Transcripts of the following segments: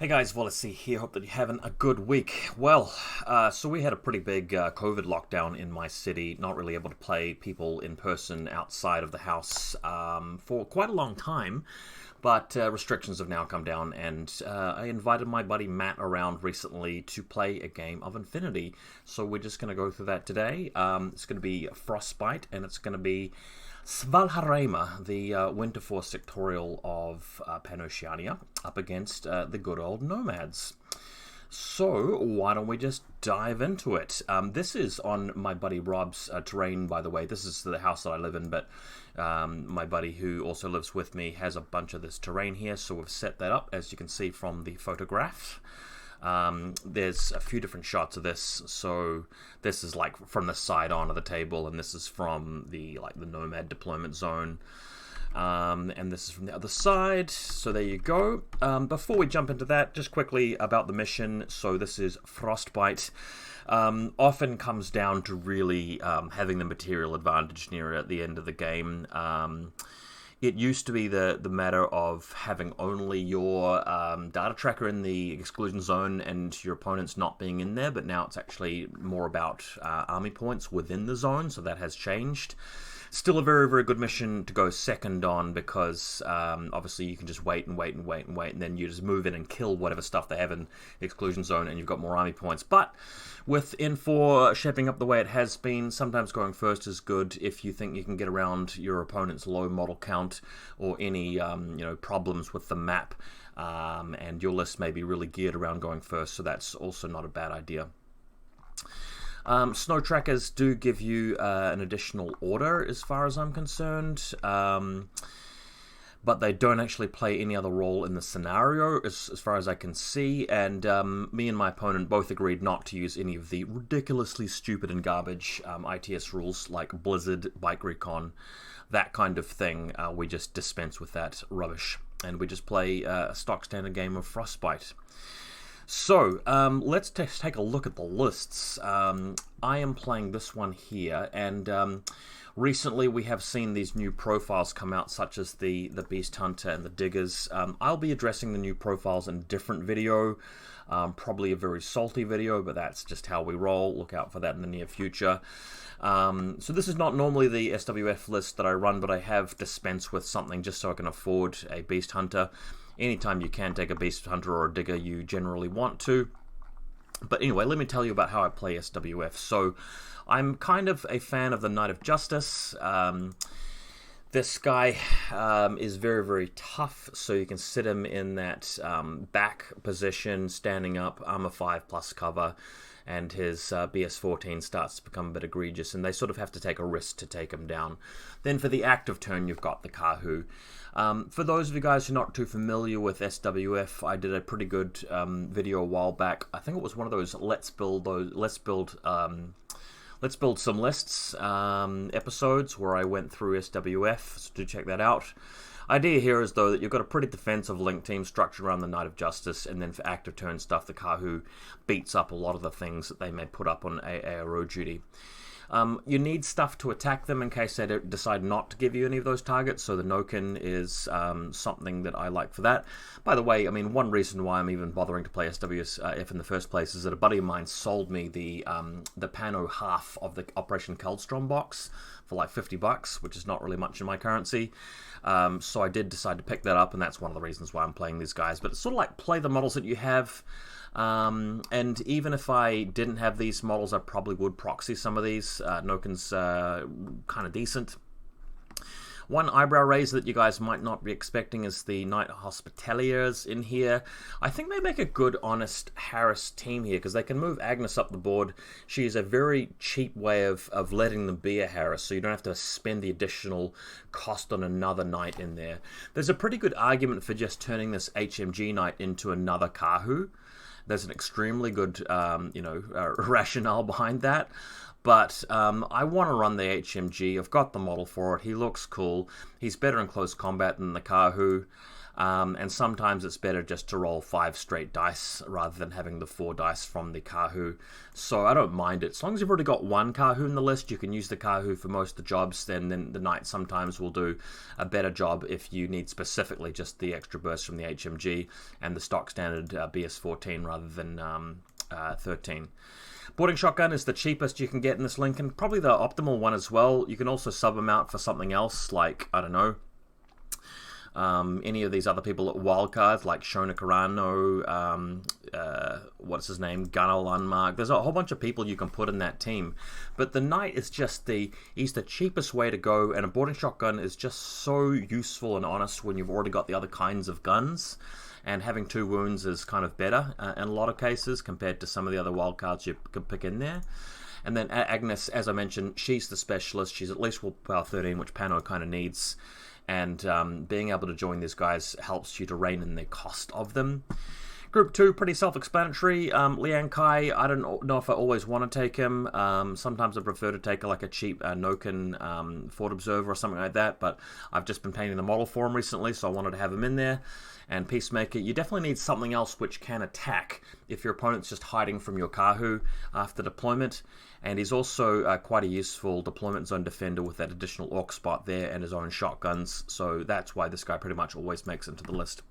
Hey guys, VaulSC here. Hope that you're having a good week. Well, so we had a pretty big COVID lockdown in my city, not really able to play people in person outside of the house for quite a long time, but restrictions have now come down, and I invited my buddy Matt around recently to play a game of Infinity. So we're just going to go through that today. It's going to be Frostbyte, and it's going to be Svalarheima, the Winter Force sectorial of Pan-Oceania, up against the good old Nomads. So, why don't we just dive into it? This is on my buddy Rob's terrain, by the way. This is the house that I live in, but my buddy who also lives with me has a bunch of this terrain here, so we've set that up, as you can see from the photograph. There's a few different shots of this, so this is like from the side on of the table, and this is from the Nomad deployment zone, and this is from the other side. So there you go. Before we jump into that, just quickly about the mission. So this is Frostbyte. Often comes down to really having the material advantage near at the end of the game. It used to be the matter of having only your data tracker in the exclusion zone and your opponents not being in there, but now it's actually more about army points within the zone, so that has changed. Still a very, very good mission to go second on because obviously you can just wait and wait and wait and wait, and then you just move in and kill whatever stuff they have in the exclusion zone, and you've got more army points. But with N4 shaping up the way it has been, sometimes going first is good if you think you can get around your opponent's low model count or any problems with the map, and your list may be really geared around going first, so that's also not a bad idea. Snow trackers do give you an additional order as far as I'm concerned, but they don't actually play any other role in the scenario as far as I can see, and me and my opponent both agreed not to use any of the ridiculously stupid and garbage ITS rules like Blizzard, Bike Recon, that kind of thing. We just dispense with that rubbish, and we just play a stock standard game of Frostbyte. So, let's take a look at the lists. I am playing this one here, and recently we have seen these new profiles come out, such as the Beast Hunter and the Diggers. I'll be addressing the new profiles in a different video, probably a very salty video, but that's just how we roll. Look out for that in the near future. So this is not normally the SWF list that I run, but I have dispensed with something just so I can afford a Beast Hunter. Anytime you can take a Beast Hunter or a Digger, you generally want to. But anyway, let me tell you about how I play SWF. So, I'm kind of a fan of the Knight of Justice. This guy is very, very tough, so you can sit him in that back position, standing up, armor 5 plus cover, and his BS14 starts to become a bit egregious, and they sort of have to take a risk to take him down. Then for the active turn, you've got the Kahu. For those of you guys who are not too familiar with SWF, I did a pretty good video a while back. I think it was one of those let's build some lists episodes where I went through SWF, so do check that out. Idea here is, though, that you've got a pretty defensive link team structured around the Knight of Justice, and then for active turn stuff, the Kahu beats up a lot of the things that they may put up on ARO duty. You need stuff to attack them in case they decide not to give you any of those targets, so the Noken is something that I like for that. By the way, I mean, one reason why I'm even bothering to play SWF in the first place is that a buddy of mine sold me the Pano half of the Operation Keldstrom box for like $50, which is not really much in my currency. So I did decide to pick that up, and that's one of the reasons why I'm playing these guys. But it's sort of like play the models that you have. And even if I didn't have these models, I probably would proxy some of these. Noken's kind of decent. One eyebrow raiser that you guys might not be expecting is the Knight Hospitaliers in here. I think they make a good, honest Harris team here, because they can move Agnes up the board. She is a very cheap way of letting them be a Harris, so you don't have to spend the additional cost on another Knight in there. There's a pretty good argument for just turning this HMG Knight into another Kahu. There's an extremely good, rationale behind that. But I want to run the HMG. I've got the model for it. He looks cool. He's better in close combat than the Kahu. and sometimes it's better just to roll 5 straight dice rather than having the 4 dice from the Kahu. So I don't mind it. As long as you've already got 1 Kahu in the list, you can use the Kahu for most of the jobs, then the Knight sometimes will do a better job if you need specifically just the extra burst from the HMG and the stock standard BS14 rather than 13. Boarding shotgun is the cheapest you can get in this Lincoln, probably the optimal one as well. You can also sub them out for something else, like, I don't know, any of these other people at wildcards, like Shona Carano, what's his name, Gunnar Lundmark. There's a whole bunch of people you can put in that team. But the Knight is just he's the cheapest way to go, and a boarding shotgun is just so useful and honest when you've already got the other kinds of guns. And having 2 wounds is kind of better in a lot of cases compared to some of the other wildcards you can pick in there. And then Agnes, as I mentioned, she's the specialist. She's at least willpower 13, which Pano kind of needs. And being able to join these guys helps you to rein in the cost of them. Group 2, pretty self-explanatory. Liang Kai, I don't know if I always want to take him. Sometimes I prefer to take like a cheap Noken Fort Observer or something like that, but I've just been painting the model for him recently, so I wanted to have him in there. And Peacemaker, you definitely need something else which can attack if your opponent's just hiding from your Kahu after deployment. And he's also quite a useful deployment zone defender with that additional orc spot there and his own shotguns, so that's why this guy pretty much always makes it to the list.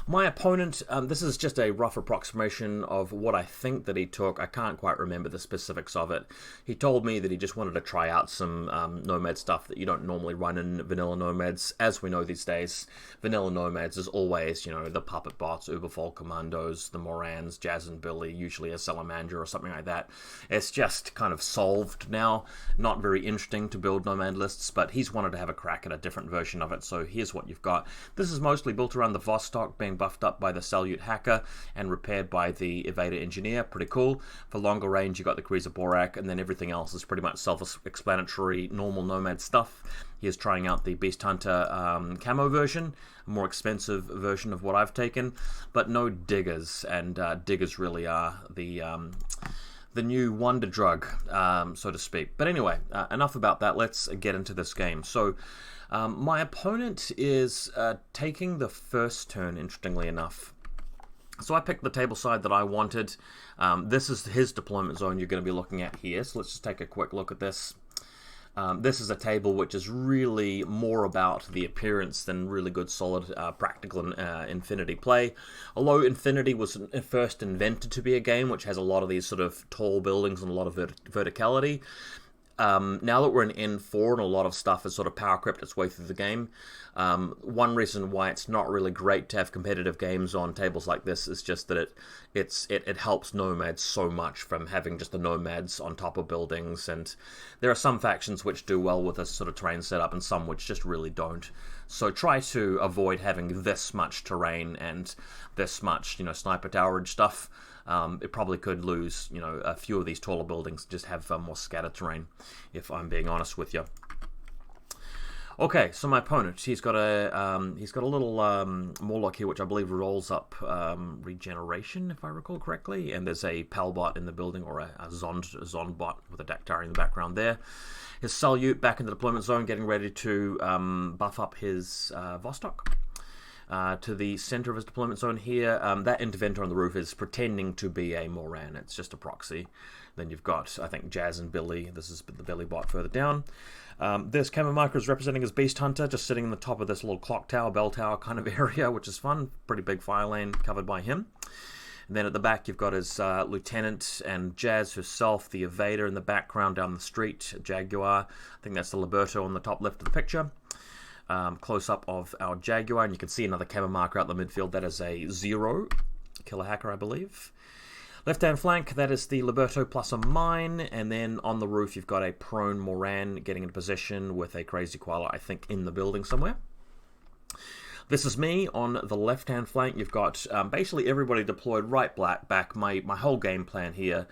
My opponent, this is just a rough approximation of what I think that he took. I can't quite remember the specifics of it. He told me that he just wanted to try out some Nomad stuff that you don't normally run in vanilla Nomads. As we know these days, vanilla Nomads is always, you know, the Puppet Bots, Uberfall Commandos, the Morans, Jazz and Billy, usually a Salamander or something like that. It's just kind of solved now. Not very interesting to build Nomad lists, but he's wanted to have a crack at a different version of it, so here's what you've got. This is mostly built around the Vostok being buffed up by the Salyut Hacker and repaired by the Evader Engineer. Pretty cool. For longer range, you got the Kriza Borak, and then everything else is pretty much self-explanatory, normal Nomad stuff. Here's trying out the Beast Hunter camo version, a more expensive version of what I've taken, but no diggers, and diggers really are the new wonder drug, so to speak. But anyway, enough about that. Let's get into this game. So, my opponent is taking the first turn, interestingly enough. So I picked the table side that I wanted. This is his deployment zone you're going to be looking at here. So let's just take a quick look at this. This is a table which is really more about the appearance than really good, solid, practical Infinity play. Although Infinity was first invented to be a game which has a lot of these sort of tall buildings and a lot of verticality, now that we're in N4 and a lot of stuff has sort of power crept its way through the game, one reason why it's not really great to have competitive games on tables like this is just that it helps Nomads so much from having just the Nomads on top of buildings, and there are some factions which do well with this sort of terrain setup and some which just really don't. So try to avoid having this much terrain and this much, you know, sniper towerage stuff. It probably could lose, you know, a few of these taller buildings, just have more scattered terrain, if I'm being honest with you. Okay, so my opponent, he's got a little Morlock here, which I believe rolls up regeneration, if I recall correctly, and there's a Palbot in the building, or a Zond bot with a Dactari in the background there. His Salyut back in the deployment zone, getting ready to buff up his Vostok. To the center of his deployment zone here. That interventor on the roof is pretending to be a Moran. It's just a proxy. Then you've got, I think, Jazz and Billy. This is the Billy bot further down. This Camo Marker is representing his Beast Hunter, just sitting in the top of this little clock tower, bell tower kind of area, which is fun. Pretty big fire lane covered by him. And then at the back, you've got his Lieutenant and Jazz herself, the Evader in the background down the street, Jaguar. I think that's the Liberto on the top left of the picture. Close-up of our Jaguar, and you can see another camo marker out the midfield. That is a 0 Killer Hacker, I believe. Left-hand flank, that is the Liberto plus a mine, and then on the roof you've got a prone Moran getting into position with a Crazy Koala, I think, in the building somewhere. This is me on the left-hand flank. You've got basically everybody deployed right back. My whole game plan here,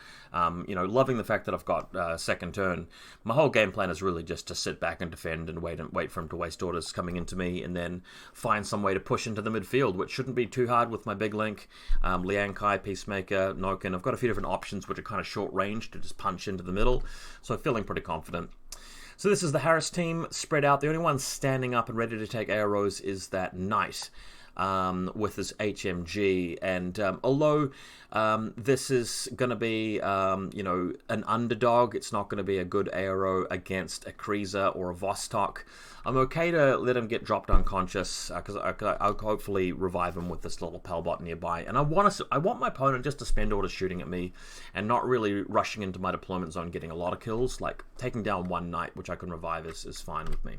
you know, loving the fact that I've got second turn. My whole game plan is really just to sit back and defend and wait for him to waste orders coming into me, and then find some way to push into the midfield, which shouldn't be too hard with my big link. Liang Kai, Peacemaker, Noken. I've got a few different options which are kind of short range to just punch into the middle, so feeling pretty confident. So this is the Harris team spread out. The only one standing up and ready to take arrows is that knight with his HMG. And although this is going to be, you know, an underdog, it's not going to be a good arrow against a Kreezer or a Vostok. I'm okay to let him get dropped unconscious because I'll hopefully revive him with this little Pelbot nearby. And I want my opponent just to spend orders shooting at me and not really rushing into my deployment zone getting a lot of kills. Like taking down one knight, which I can revive, is fine with me.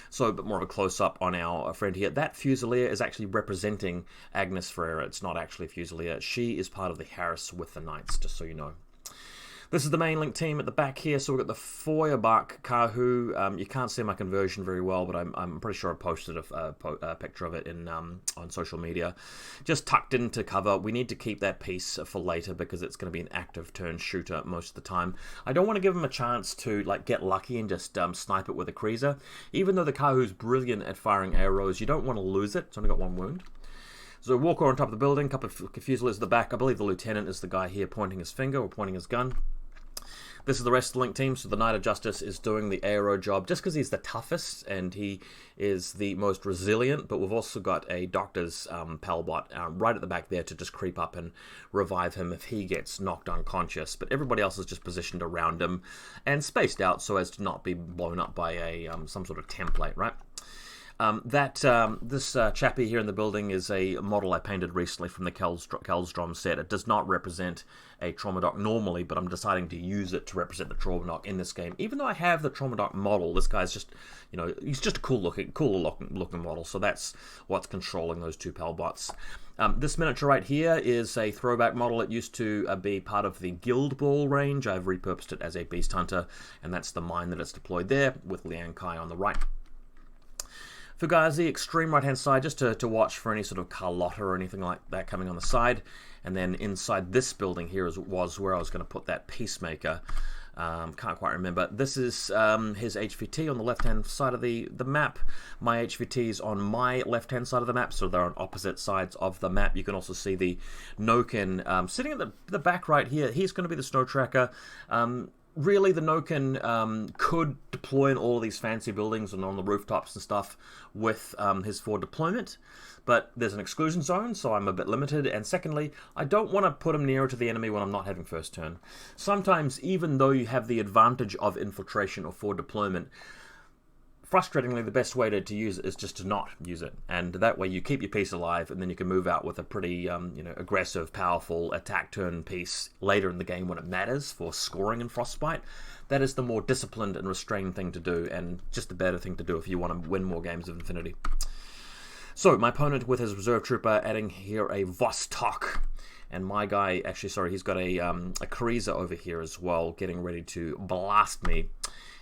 So a bit more of a close-up on our friend here. That Fusilier is actually representing Agnes Ferreira. It's not actually a Fusilier. She is part of the Harris with the Knights, just so you know. This is the main link team at the back here. So we've got the Feuerbach Kahu. You can't see my conversion very well, but I'm pretty sure I posted a picture of it in on social media. Just tucked into cover. We need to keep that piece for later because it's going to be an active turn shooter most of the time. I don't want to give him a chance to like get lucky and just snipe it with a Kreezer. Even though the Kahu's brilliant at firing arrows, you don't want to lose it. It's only got one wound. So Walker on top of the building, a couple of Fusiliers at the back. I believe the Lieutenant is the guy here pointing his finger or pointing his gun. This is the rest of the link team, so the Knight of Justice is doing the aero job just because he's the toughest and he is the most resilient, but we've also got a Doctor's Pelbot right at the back there to just creep up and revive him if he gets knocked unconscious, but everybody else is just positioned around him and spaced out so as to not be blown up by a some sort of template, right? This chappie here in the building is a model I painted recently from the Kelsdrom set. It does not represent a Traumadoc normally, but I'm deciding to use it to represent the Traumadoc in this game. Even though I have the Traumadoc model, this guy's just, you know, he's just a cooler looking model, so that's what's controlling those two Pelbots. This miniature right here is a throwback model. It used to be part of the Guild Ball range. I've repurposed it as a Beast Hunter, and that's the mine that it's deployed there with Liang Kai on the right. Fugazi, extreme right-hand side, just to watch for any sort of Carlotta or anything like that coming on the side. And then inside this building here was where I was going to put that Peacemaker. Can't quite remember. This is his HVT on the left-hand side of the map. My HVT is on my left-hand side of the map, so they're on opposite sides of the map. You can also see the Noken sitting at the back right here. He's going to be the Snow Tracker. Really, the Noken could deploy in all of these fancy buildings and on the rooftops and stuff with his forward deployment, but there's an exclusion zone, so I'm a bit limited, and secondly, I don't want to put him nearer to the enemy when I'm not having first turn. Sometimes, even though you have the advantage of infiltration or forward deployment, frustratingly, the best way to use it is just to not use it, and that way you keep your piece alive, and then you can move out with a pretty, you know, aggressive, powerful attack turn piece later in the game when it matters for scoring in Frostbyte. That is the more disciplined and restrained thing to do, and just the better thing to do if you want to win more games of Infinity. So my opponent with his reserve trooper adding here a Vostok. And my guy, actually, sorry, he's got a Kreezer over here as well, getting ready to blast me.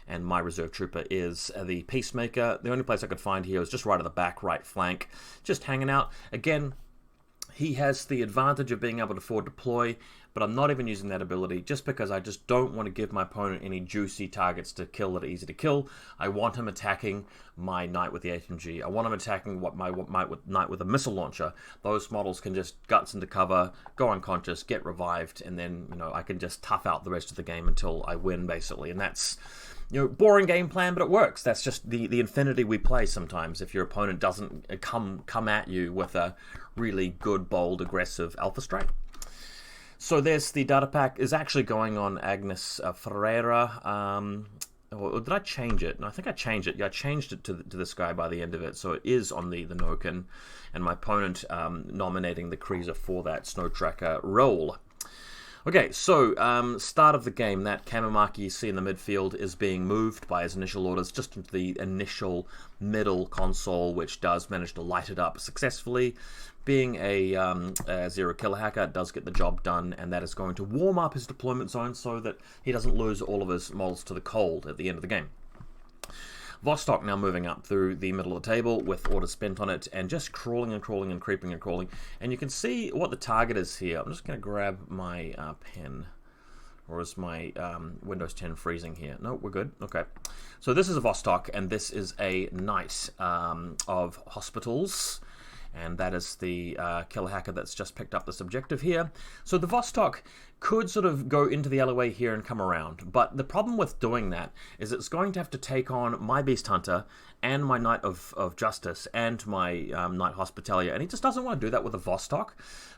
And my reserve trooper is the Peacemaker. The only place I could find here is just right at the back, right flank, just hanging out. Again, he has the advantage of being able to forward deploy, but I'm not even using that ability just because I just don't want to give my opponent any juicy targets to kill that are easy to kill. I want him attacking my knight with the HMG. I want him attacking my knight with a missile launcher. Those models can just guts into cover, go unconscious, get revived, and then, you know, I can just tough out the rest of the game until I win, basically. And that's, you know, boring game plan, but it works. That's just the Infinity we play sometimes. If your opponent doesn't come at you with a really good, bold, aggressive Alpha Strike. So there's the data pack is actually going on Agnes Ferreira. Or did I change it? No, I think I changed it. Yeah, I changed it to this guy by the end of it. So it is on the Noken, and my opponent nominating the Kreezer for that Snow Tracker role. Okay, so start of the game, that camo marker you see in the midfield is being moved by his initial orders just into the initial middle console, which does manage to light it up successfully. Being a zero killer hacker, it does get the job done, and that is going to warm up his deployment zone so that he doesn't lose all of his models to the cold at the end of the game. Vostok now moving up through the middle of the table with orders spent on it and just crawling and crawling and creeping and crawling. And you can see what the target is here. I'm just going to grab my pen. Or is my Windows 10 freezing here? No, we're good. Okay. So this is a Vostok, and this is a Knight of Hospitals. and that is the killer hacker that's just picked up this objective here. So the Vostok could sort of go into the alleyway here and come around, but the problem with doing that is it's going to have to take on my Beast Hunter and my Knight of Justice and my Knight Hospitalia, and he just doesn't want to do that with the Vostok.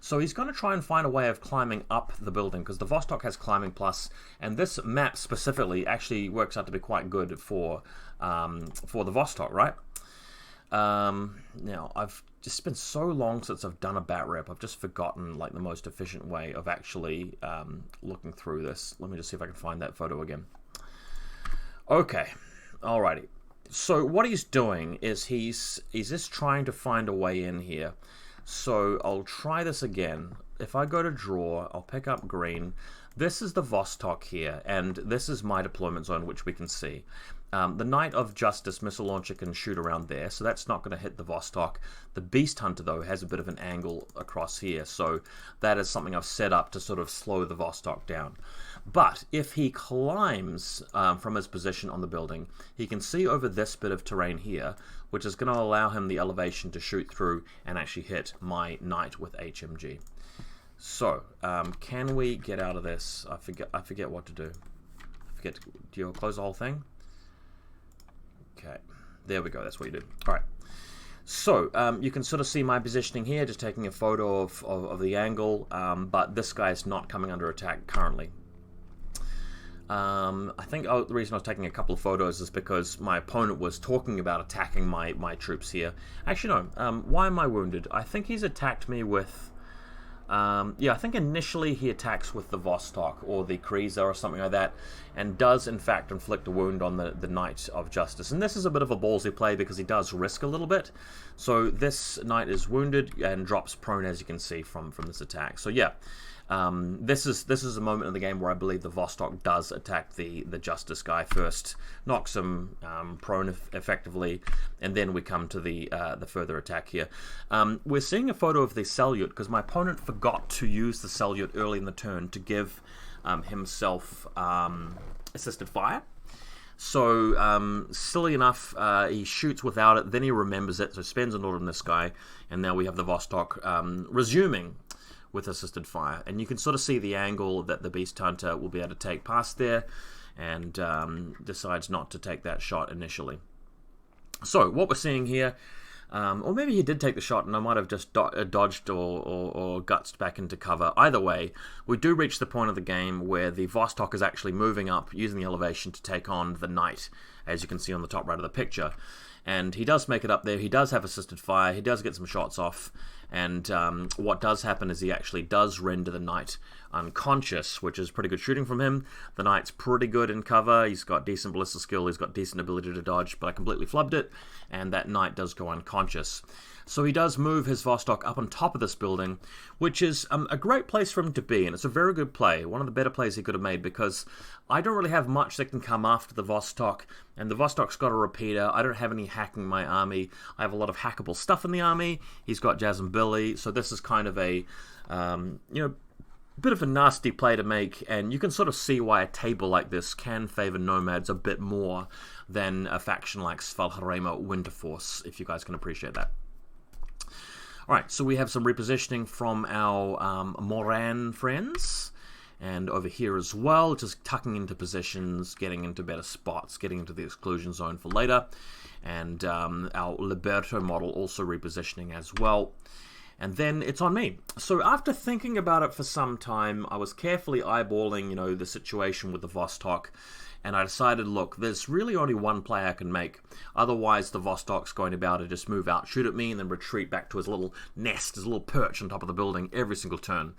So he's going to try and find a way of climbing up the building, because the Vostok has climbing plus, and this map specifically actually works out to be quite good for the Vostok, right? Now, it's been so long since I've done a bat rep, I've just forgotten like the most efficient way of actually looking through this. Let me just see if I can find that photo again. Okay, alrighty. So what he's doing is he's just trying to find a way in here. So I'll try this again. If I go to draw, I'll pick up green. This is the Vostok here, and this is my deployment zone, which we can see. The Knight of Justice missile launcher can shoot around there, so that's not going to hit the Vostok. The Beast Hunter, though, has a bit of an angle across here, so that is something I've set up to sort of slow the Vostok down. But if he climbs from his position on the building, he can see over this bit of terrain here, which is going to allow him the elevation to shoot through and actually hit my Knight with HMG. So, can we get out of this? I forget what to do. Do you close the whole thing? Okay, there we go, that's what you do. Alright, so you can sort of see my positioning here, just taking a photo of the angle, but this guy is not coming under attack currently. I think the reason I was taking a couple of photos is because my opponent was talking about attacking my troops here. Actually, no, why am I wounded? I think he's attacked me with... yeah, I think initially he attacks with the Vostok or the Kriza or something like that, and does in fact inflict a wound on the Knight of Justice. And this is a bit of a ballsy play because he does risk a little bit. So this Knight is wounded and drops prone, as you can see from this attack. So yeah, this is a moment in the game where I believe the Vostok does attack the Justice guy first, knocks him prone effectively, and then we come to the further attack here. We're seeing a photo of the Salyut because my opponent forgot to use the Salyut early in the turn to give himself assisted fire. So, silly enough, he shoots without it, then he remembers it, so spends an order on this guy, and now we have the Vostok resuming with assisted fire. And you can sort of see the angle that the Beast Hunter will be able to take past there, and decides not to take that shot initially. So, what we're seeing here, or maybe he did take the shot and I might have just dodged or gutsed back into cover. Either way, we do reach the point of the game where the Vostok is actually moving up using the elevation to take on the Knight, as you can see on the top right of the picture. And he does make it up there. He does have assisted fire. He does get some shots off. And what does happen is he actually does render the Knight unconscious, which is pretty good shooting from him. The Knight's pretty good in cover. He's got decent ballista skill. He's got decent ability to dodge, but I completely flubbed it. And that Knight does go unconscious. So he does move his Vostok up on top of this building, which is a great place for him to be, and it's a very good play. One of the better plays he could have made, because I don't really have much that can come after the Vostok, and the Vostok's got a repeater. I don't have any hacking in my army. I have a lot of hackable stuff in the army. He's got Jazz and Billy, so this is kind of a, bit of a nasty play to make, and you can sort of see why a table like this can favor Nomads a bit more than a faction like Svalarheima Winterforce, if you guys can appreciate that. Alright, so we have some repositioning from our Moran friends, and over here as well, just tucking into positions, getting into better spots, getting into the exclusion zone for later, and our Liberto model also repositioning as well. And then it's on me. So after thinking about it for some time, I was carefully eyeballing, the situation with the Vostok, and I decided, look, there's really only one play I can make. Otherwise, the Vostok's going to be able to just move out, shoot at me, and then retreat back to his little nest, his little perch on top of the building every single turn.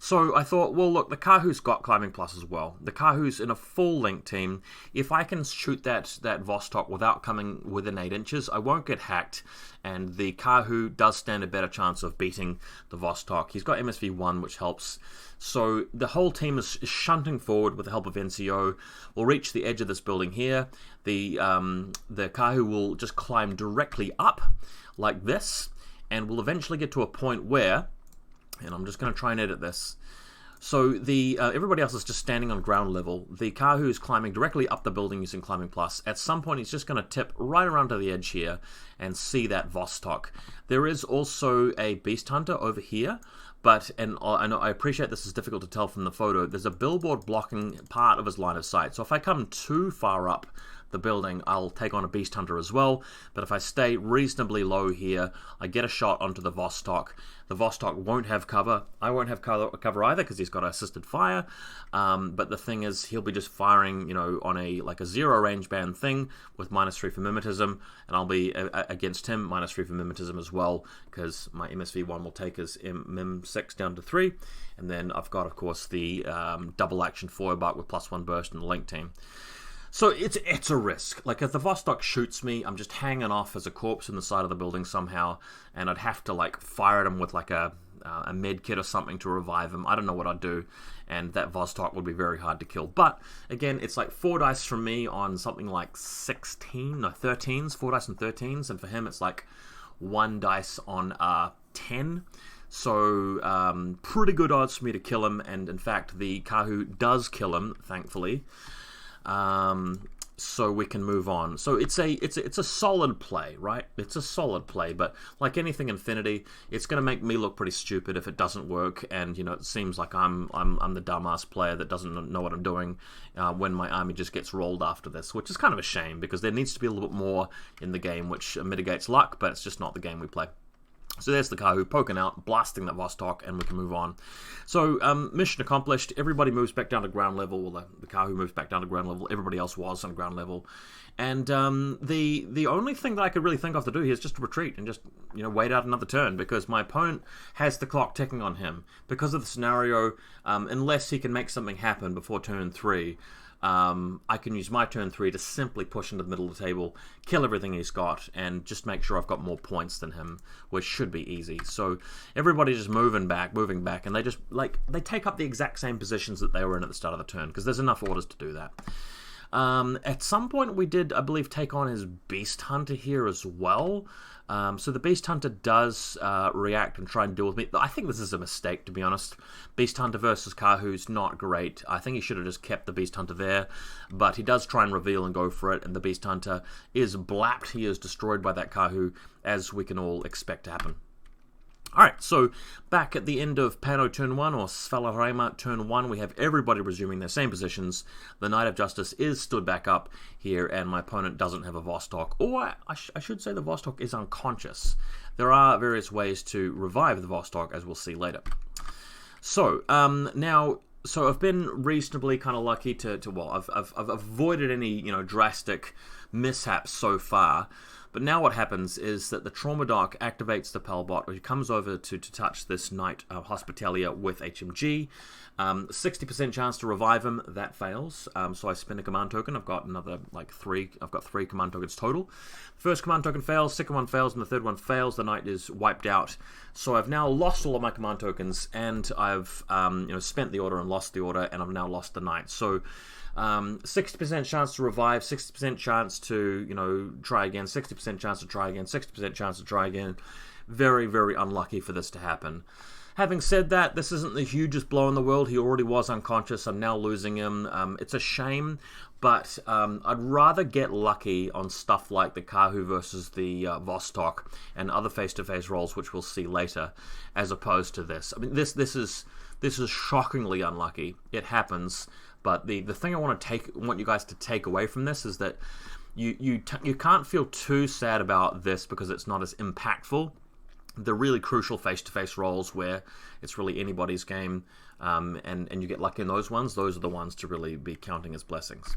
So I thought, well, look, the Kahu's got climbing plus as well. The Kahu's in a full link team. If I can shoot that Vostok without coming within 8 inches, I won't get hacked, and the Kahu does stand a better chance of beating the Vostok. He's got MSV1, which helps. So the whole team is shunting forward with the help of NCO. We'll reach the edge of this building here. The Kahu will just climb directly up like this, and we'll eventually get to a point where, and I'm just going to try and edit this. So the everybody else is just standing on ground level. The Kahu is climbing directly up the building using Climbing Plus. At some point, he's just going to tip right around to the edge here and see that Vostok. There is also a Beast Hunter over here, but, and I appreciate this is difficult to tell from the photo, there's a billboard blocking part of his line of sight. So if I come too far up the building, I'll take on a Beast Hunter as well, but if I stay reasonably low here, I get a shot onto the Vostok. The Vostok won't have cover. I won't have cover either because he's got assisted fire, but the thing is, he'll be just firing, you know, on a like a 0 range band thing with -3 for mimetism, and I'll be against him -3 for mimetism as well, because my MSV1 will take his Mim6 down to 3, and then I've got, of course, the double action Feuerbach with +1 burst and the Link team. So it's a risk. Like, if the Vostok shoots me, I'm just hanging off as a corpse in the side of the building somehow, and I'd have to like fire at him with like a med kit or something to revive him. I don't know what I'd do, and that Vostok would be very hard to kill. But again, it's like 4 dice from me on something like 13s, 4 dice and 13s, and for him it's like 1 dice on 10. So pretty good odds for me to kill him, and in fact the Kahu does kill him, thankfully. So we can move on. So it's a solid play, right? It's a solid play, but like anything Infinity, it's going to make me look pretty stupid if it doesn't work. And you know, it seems like I'm the dumbass player that doesn't know what I'm doing when my army just gets rolled after this, which is kind of a shame because there needs to be a little bit more in the game which mitigates luck, but it's just not the game we play. So there's the Kahu poking out, blasting that Vostok, and we can move on. So mission accomplished. Everybody moves back down to ground level. Well, the Kahu moves back down to ground level. Everybody else was on ground level. And the only thing that I could really think of to do here is just to retreat and just, you know, wait out another turn, because my opponent has the clock ticking on him. Because of the scenario, unless he can make something happen before turn 3, I can use my turn 3 to simply push into the middle of the table, kill everything he's got, and just make sure I've got more points than him, which should be easy. So everybody's just moving back, and they just, like, they take up the exact same positions that they were in at the start of the turn, because there's enough orders to do that. At some point we did, I believe, take on his Beast Hunter here as well. So the Beast Hunter does react and try and deal with me. I think this is a mistake, to be honest. Beast Hunter versus Kahu's not great. I think he should have just kept the Beast Hunter there, but he does try and reveal and go for it, and the Beast Hunter is blapped. He is destroyed by that Kahu, as we can all expect to happen. Alright, so back at the end of Pano turn 1, or Svalarheima turn 1, we have everybody resuming their same positions. The Knight of Justice is stood back up here, and my opponent doesn't have a Vostok. Or, I should say the Vostok is unconscious. There are various ways to revive the Vostok, as we'll see later. So, so I've been reasonably kind of lucky well, I've avoided any, you know, drastic mishaps so far. But now what happens is that the Trauma Doc activates the Pelbot, which comes over to touch this Knight Hospitalia with HMG. 60% chance to revive him, that fails. So I spend a command token. I've got another, like, 3. I've got 3 command tokens total. First command token fails, second one fails, and the third one fails. The Knight is wiped out. So I've now lost all of my command tokens, and I've you know, spent the order and lost the order, and I've now lost the Knight. So 60% chance to revive, 60% chance to, you know, try again, 60% chance to try again, 60% chance to try again. Very, very unlucky for this to happen. Having said that, this isn't the hugest blow in the world. He already was unconscious. I'm now losing him. It's a shame, but I'd rather get lucky on stuff like the Kahu versus the Vostok and other face-to-face rolls, which we'll see later, as opposed to this. I mean, this is shockingly unlucky. It happens. But the thing I want you guys to take away from this is that you can't feel too sad about this because it's not as impactful. The really crucial face-to-face rolls where it's really anybody's game, and you get lucky in those ones, those are the ones to really be counting as blessings.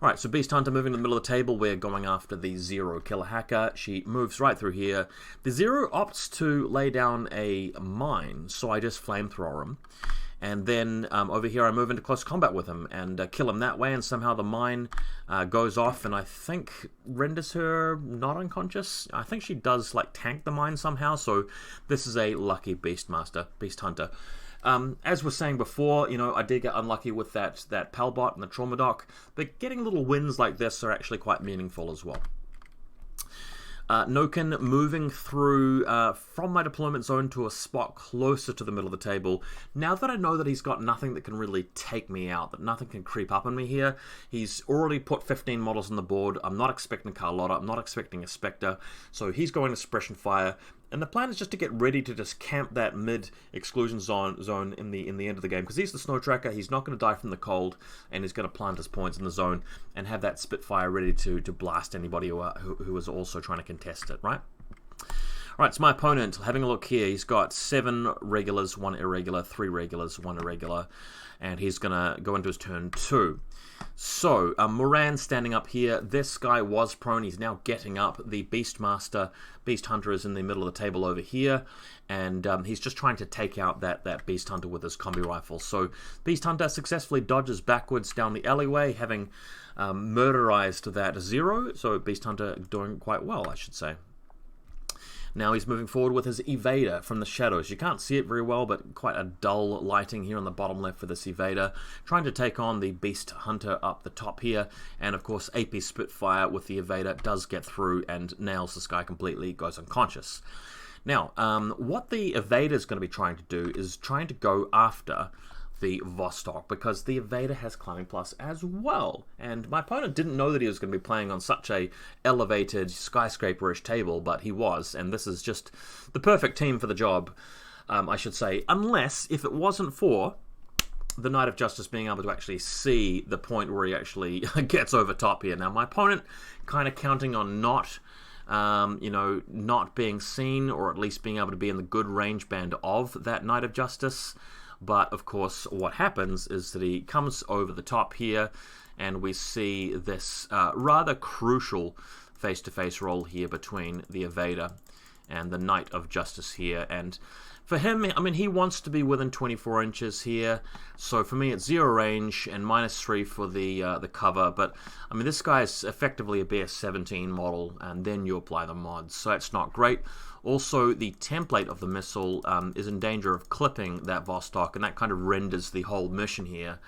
Alright, so Beast Hunter moving to the middle of the table. We're going after the Zero Killer Hacker. She moves right through here. The Zero opts to lay down a mine, so I just flamethrower him. And then over here I move into close combat with him and kill him that way, and somehow the mine goes off and I think renders her not unconscious. I think she does like tank the mine somehow, so this is a lucky Beast Hunter. As we were saying before, you know, I did get unlucky with that Pelbot and the Trauma Doc, but getting little wins like this are actually quite meaningful as well. Noken moving through from my deployment zone to a spot closer to the middle of the table. Now that I know that he's got nothing that can really take me out, that nothing can creep up on me here, he's already put 15 models on the board. I'm not expecting Carlotta, I'm not expecting a Spectre, so he's going to Suppression Fire. And the plan is just to get ready to just camp that mid-exclusion zone in the end of the game. Because he's the Snow Tracker, he's not going to die from the cold, and he's going to plant his points in the zone and have that Spitfire ready to blast anybody who is also trying to contest it, right? Alright, so my opponent, having a look here, he's got 7 regulars, 1 irregular, 3 regulars, 1 irregular, and he's going to go into his turn 2. So, Moran standing up here. This guy was prone. He's now getting up. The Beast Hunter is in the middle of the table over here, and he's just trying to take out that Beast Hunter with his combi rifle. So, Beast Hunter successfully dodges backwards down the alleyway, having murderized that 0. So, Beast Hunter doing quite well, I should say. Now he's moving forward with his Evader from the shadows. You can't see it very well, but quite a dull lighting here on the bottom left for this Evader. Trying to take on the Beast Hunter up the top here. And of course, AP Spitfire with the Evader does get through and nails this guy completely, goes unconscious. Now, what the Evader is going to be trying to do is trying to go after the Vostok, because the Evader has Climbing Plus as well. And my opponent didn't know that he was going to be playing on such a elevated skyscraper-ish table, but he was, and this is just the perfect team for the job, I should say, unless if it wasn't for the Knight of Justice being able to actually see the point where he actually gets over top here. Now, my opponent kind of counting on not being seen, or at least being able to be in the good range band of that Knight of Justice. But, of course, what happens is that he comes over the top here, and we see this rather crucial face-to-face roll here between the Evader and the Knight of Justice here. And for him, I mean, he wants to be within 24 inches here. So for me, it's 0 range and -3 for the cover. But, I mean, this guy's effectively a BS-17 model, and then you apply the mods. So it's not great. Also, the template of the missile is in danger of clipping that Vostok, and that kind of renders the whole mission here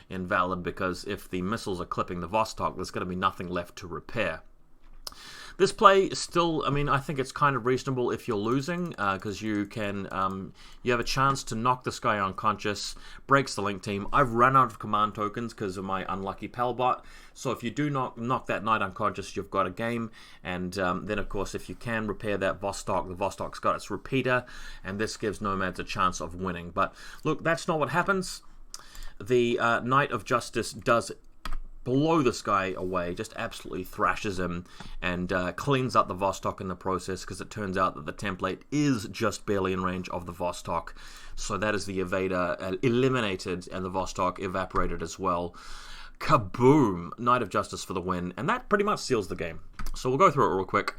invalid, because if the missiles are clipping the Vostok, there's going to be nothing left to repair. This play is still, I mean, I think it's kind of reasonable if you're losing, because you can, you have a chance to knock this guy unconscious, breaks the link team. I've run out of command tokens because of my unlucky Palbot, so if you do knock that knight unconscious, you've got a game, and then of course if you can repair that Vostok, the Vostok's got its repeater, and this gives Nomads a chance of winning. But look, that's not what happens. The Knight of Justice does blow this guy away, just absolutely thrashes him, and cleans up the Vostok in the process, because it turns out that the template is just barely in range of the Vostok. So that is the Evader eliminated, and the Vostok evaporated as well. Kaboom! Knight of Justice for the win, and that pretty much seals the game. So we'll go through it real quick.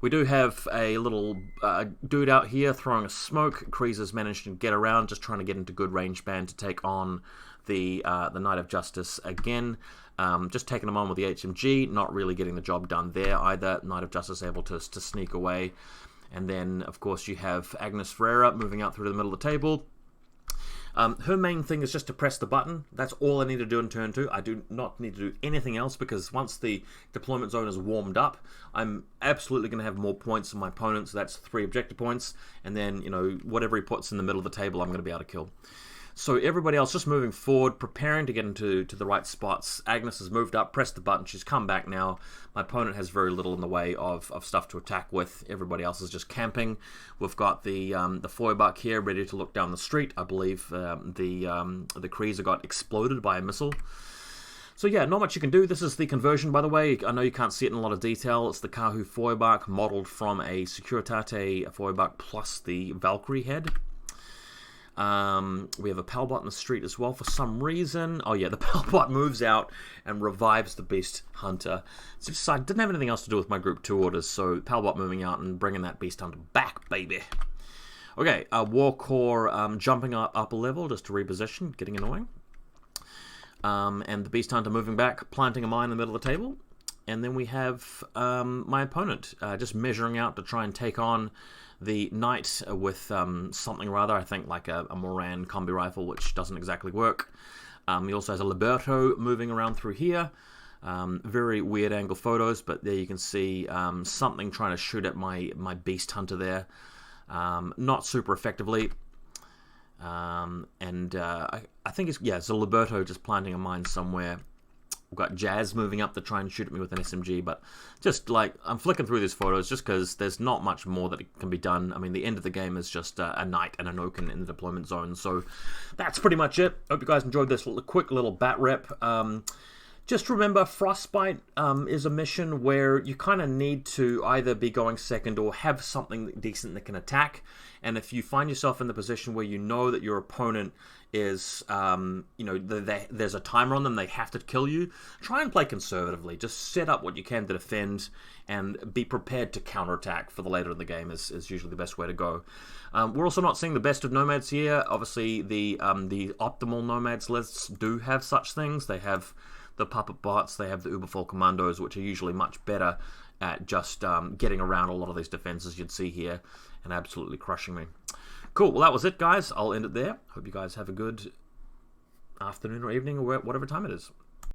We do have a little dude out here throwing a smoke. Kreese has managed to get around, just trying to get into good range band to take on the Knight of Justice again. Just taking him on with the HMG, not really getting the job done there either. Knight of Justice able to sneak away. And then, of course, you have Agnes Ferreira moving out through the middle of the table. Her main thing is just to press the button. That's all I need to do in turn 2. I do not need to do anything else, because once the deployment zone is warmed up, I'm absolutely going to have more points than my opponent. So that's 3 objective points. And then, you know, whatever he puts in the middle of the table, I'm going to be able to kill. So everybody else just moving forward, preparing to get into the right spots. Agnes has moved up, pressed the button, she's come back now. My opponent has very little in the way of stuff to attack with. Everybody else is just camping. We've got the Feuerbach here ready to look down the street. I believe the Kreese got exploded by a missile. So yeah, not much you can do. This is the conversion, by the way. I know you can't see it in a lot of detail. It's the Kahu Feuerbach, modeled from a Securitate Feuerbach plus the Valkyrie head. We have a Palbot in the street as well for some reason. Oh yeah, the Palbot moves out and revives the Beast Hunter. It's just, I didn't have anything else to do with my group 2 orders, so Palbot moving out and bringing that Beast Hunter back, baby. Okay, Warcore jumping up a level just to reposition, getting annoying. And the Beast Hunter moving back, planting a mine in the middle of the table. And then we have my opponent just measuring out to try and take on the Knight with something rather, I think like a Moran combi rifle, which doesn't exactly work. He also has a Liberto moving around through here. Very weird angle photos, but there you can see something trying to shoot at my beast hunter there. Not super effectively. I think it's a Liberto just planting a mine somewhere. We've got Jazz moving up to try and shoot at me with an SMG, but just like, I'm flicking through these photos just because there's not much more that can be done. I mean, the end of the game is just a knight and an Oaken in the deployment zone, so that's pretty much it. Hope you guys enjoyed this quick little bat rep. Just remember, Frostbyte is a mission where you kind of need to either be going second or have something decent that can attack. And if you find yourself in the position where you know that your opponent is, there's a timer on them, they have to kill you, try and play conservatively. Just set up what you can to defend and be prepared to counterattack for the later in the game is usually the best way to go. We're also not seeing the best of Nomads here. Obviously, the optimal Nomads lists do have such things. They have the puppet bots, they have the Uberfall commandos, which are usually much better at just getting around a lot of these defenses you'd see here and absolutely crushing me. Cool, well that was it guys, I'll end it there. Hope you guys have a good afternoon or evening or whatever time it is.